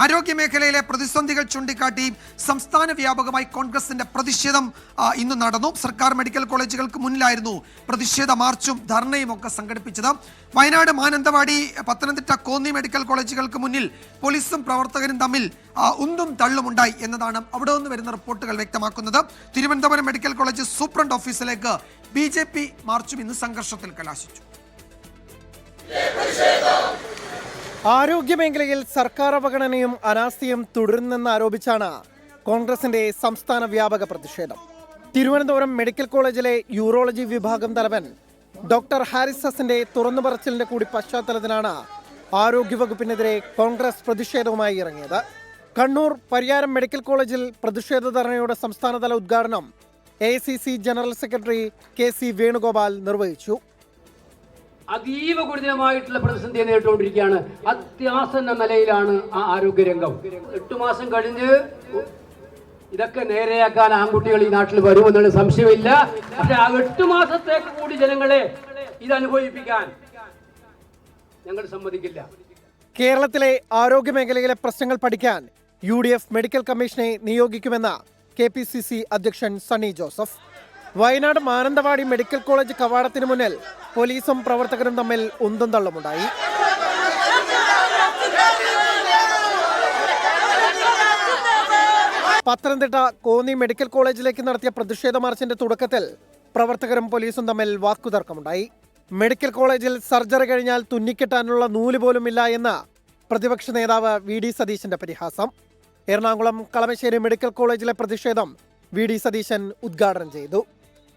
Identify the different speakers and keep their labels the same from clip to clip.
Speaker 1: ആരോഗ്യ മേഖലയിലെ പ്രതിസന്ധികൾ ചൂണ്ടിക്കാട്ടി സംസ്ഥാന വ്യാപകമായി കോൺഗ്രസിന്റെ പ്രതിഷേധം ഇന്ന് നടന്നു. സർക്കാർ മെഡിക്കൽ കോളേജുകൾക്ക് മുന്നിലായിരുന്നു പ്രതിഷേധ മാർച്ചും ധർണയും ഒക്കെ സംഘടിപ്പിച്ചത്. വയനാട്, മാനന്തവാടി, പത്തനംതിട്ട, കോന്നി മെഡിക്കൽ കോളേജുകൾക്ക് മുന്നിൽ പോലീസും പ്രവർത്തകരും തമ്മിൽ ഉന്തും തള്ളുമുണ്ടായി എന്നതാണ് അവിടെ നിന്ന് വരുന്ന റിപ്പോർട്ടുകൾ വ്യക്തമാക്കുന്നത്. തിരുവനന്തപുരം മെഡിക്കൽ കോളേജ് സൂപ്രണ്ട് ഓഫീസിലേക്ക് BJP മാർച്ചും ഇന്ന് സംഘർഷത്തിൽ കലാശിച്ചു.
Speaker 2: ആരോഗ്യ മേഖലയിൽ സർക്കാർ അവഗണനയും അനാസ്ഥയും തുടരുന്നെന്ന് ആരോപിച്ചാണ് കോൺഗ്രസിന്റെ സംസ്ഥാന വ്യാപക പ്രതിഷേധം. തിരുവനന്തപുരം മെഡിക്കൽ കോളേജിലെ യൂറോളജി വിഭാഗം തലവൻ ഡോക്ടർ ഹാരിസസിന്റെ തുറന്നുപറച്ചിലിന്റെ കൂടി പശ്ചാത്തലത്തിലാണ് ആരോഗ്യവകുപ്പിനെതിരെ കോൺഗ്രസ് പ്രതിഷേധവുമായി ഇറങ്ങിയത്. കണ്ണൂർ പരിയാരം മെഡിക്കൽ കോളേജിൽ പ്രതിഷേധ ധർണയുടെ സംസ്ഥാനതല ഉദ്ഘാടനം AICC general secretary KC Venugopal നിർവഹിച്ചു.
Speaker 3: അതീവ ഗുരുതരമായിട്ടുള്ള പ്രതിസന്ധിയെ നേരിട്ടുകൊണ്ടിരിക്കുകയാണ്. അത്യാസന്ന നിലയിലാണ് ആ ആരോഗ്യരംഗം. 8 മാസം കഴിഞ്ഞ് ഇതൊക്കെ നേരെയാക്കാൻ ആൺകുട്ടികൾ ഈ നാട്ടിൽ വരുമെന്നുള്ള സംശയമില്ല. പക്ഷെ ആ 8 മാസത്തേക്ക് കൂടി ജനങ്ങളെ ഇത് അനുഭവിപ്പിക്കാൻ ഞങ്ങൾ സമ്മതിക്കില്ല.
Speaker 2: കേരളത്തിലെ ആരോഗ്യ മേഖലയിലെ പ്രശ്നങ്ങൾ പഠിക്കാൻ UDF മെഡിക്കൽ കമ്മീഷനെ നിയോഗിക്കുമെന്ന് KPCC അധ്യക്ഷൻ സണ്ണി ജോസഫ്. വയനാട് മാനന്തവാടി മെഡിക്കൽ കോളേജ് കവാടത്തിന് മുന്നിൽ പോലീസും പ്രവർത്തകരും തമ്മിൽ ഉന്തും തള്ളുമുണ്ടായി. പത്തനംതിട്ട കോന്നി മെഡിക്കൽ കോളേജിലേക്ക് നടത്തിയ പ്രതിഷേധ മാർച്ചിന്റെ തുടക്കത്തിൽ പ്രവർത്തകരും പോലീസും തമ്മിൽ വാക്കുതർക്കമുണ്ടായി. മെഡിക്കൽ കോളേജിൽ സർജറി കഴിഞ്ഞാൽ തുന്നിക്കെട്ടാനുള്ള നൂല് പോലും ഇല്ല എന്ന പ്രതിപക്ഷ നേതാവ് VD സതീശന്റെ പരിഹാസം. എറണാകുളം കളമശ്ശേരി മെഡിക്കൽ കോളേജിലെ പ്രതിഷേധം VD സതീശൻ ഉദ്ഘാടനം ചെയ്തു.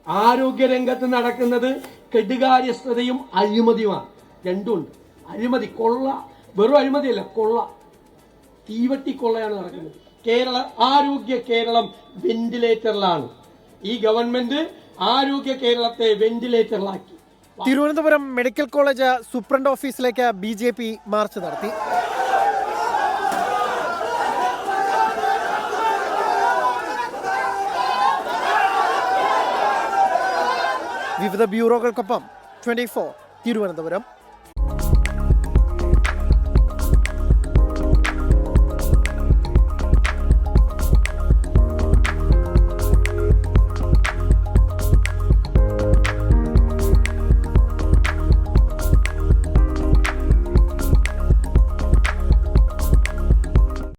Speaker 4: ആരോഗ്യരംഗത്ത് നടക്കുന്നത് കെടുകാര്യസ്ഥതയും അഴിമതിയുമാണ്. രണ്ടുമുണ്ട്. അഴിമതി, കൊള്ള, വെറും അഴിമതിയല്ല, കൊള്ള, തീവട്ടി കൊള്ളയാണ് നടക്കുന്നത്. കേരളം വെന്റിലേറ്ററിലാണ്. ഈ ഗവൺമെന്റ് ആരോഗ്യ കേരളത്തെ വെന്റിലേറ്ററിലാക്കി.
Speaker 2: തിരുവനന്തപുരം മെഡിക്കൽ കോളേജ് സൂപ്രണ്ട് ഓഫീസിലേക്ക് BJP മാർച്ച് നടത്തി. വിവിധ ബ്യൂറോകൾക്കൊപ്പം 24 തിരുവനന്തപുരം.